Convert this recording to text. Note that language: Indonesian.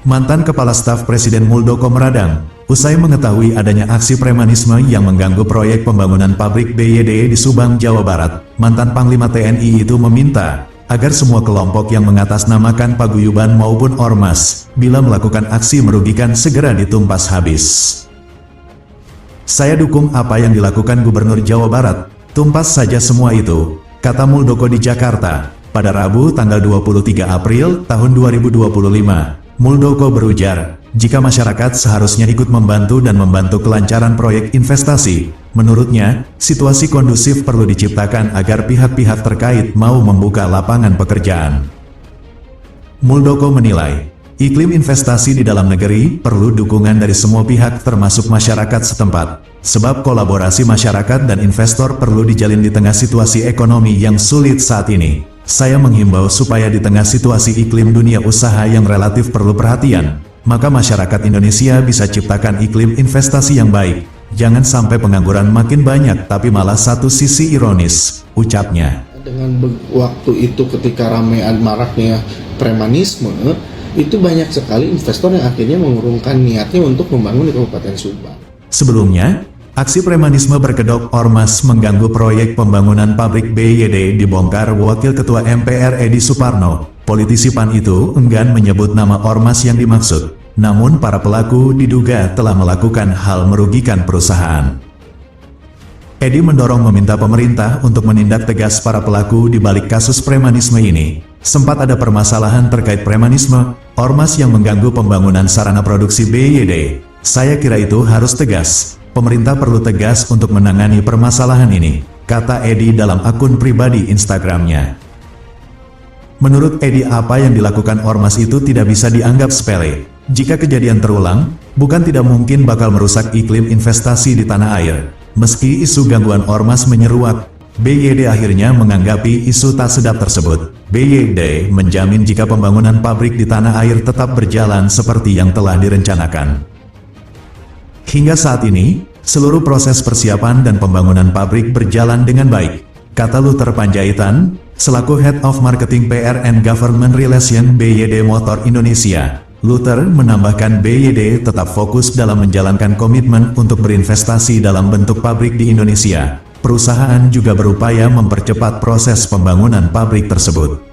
Mantan Kepala Staf Presiden Muldoko meradang, usai mengetahui adanya aksi premanisme yang mengganggu proyek pembangunan pabrik BYD di Subang, Jawa Barat. Mantan Panglima TNI itu meminta agar semua kelompok yang mengatasnamakan paguyuban maupun ormas, bila melakukan aksi merugikan segera ditumpas habis. Saya dukung apa yang dilakukan Gubernur Jawa Barat, tumpas saja semua itu, kata Muldoko di Jakarta, pada Rabu tanggal 23 April tahun 2025. Muldoko berujar, jika masyarakat seharusnya ikut membantu dan membantu kelancaran proyek investasi. Menurutnya, situasi kondusif perlu diciptakan agar pihak-pihak terkait mau membuka lapangan pekerjaan. Muldoko menilai, iklim investasi di dalam negeri perlu dukungan dari semua pihak termasuk masyarakat setempat, sebab kolaborasi masyarakat dan investor perlu dijalin di tengah situasi ekonomi yang sulit saat ini. Saya menghimbau supaya di tengah situasi iklim dunia usaha yang relatif perlu perhatian, maka masyarakat Indonesia bisa ciptakan iklim investasi yang baik. Jangan sampai pengangguran makin banyak tapi malah satu sisi ironis, ucapnya. Dengan waktu itu ketika ramean maraknya premanisme, itu banyak sekali investor yang akhirnya mengurungkan niatnya untuk membangun di Kabupaten Subang. Sebelumnya, aksi premanisme berkedok ormas mengganggu proyek pembangunan pabrik BYD dibongkar Wakil Ketua MPR Edi Suparno. Politisi PAN itu enggan menyebut nama ormas yang dimaksud, namun para pelaku diduga telah melakukan hal merugikan perusahaan. Edi mendorong meminta pemerintah untuk menindak tegas para pelaku di balik kasus premanisme ini. Sempat ada permasalahan terkait premanisme, ormas yang mengganggu pembangunan sarana produksi BYD. Saya kira itu harus tegas. Pemerintah perlu tegas untuk menangani permasalahan ini, kata Edi dalam akun pribadi Instagramnya. Menurut Edi, apa yang dilakukan ormas itu tidak bisa dianggap sepele. Jika kejadian terulang, bukan tidak mungkin bakal merusak iklim investasi di tanah air. Meski isu gangguan ormas menyeruak, BYD akhirnya menanggapi isu tak sedap tersebut. BYD menjamin jika pembangunan pabrik di tanah air tetap berjalan seperti yang telah direncanakan. Hingga saat ini, seluruh proses persiapan dan pembangunan pabrik berjalan dengan baik, kata Luther Panjaitan, selaku Head of Marketing PR and Government Relations BYD Motor Indonesia. Luther menambahkan BYD tetap fokus dalam menjalankan komitmen untuk berinvestasi dalam bentuk pabrik di Indonesia. Perusahaan juga berupaya mempercepat proses pembangunan pabrik tersebut.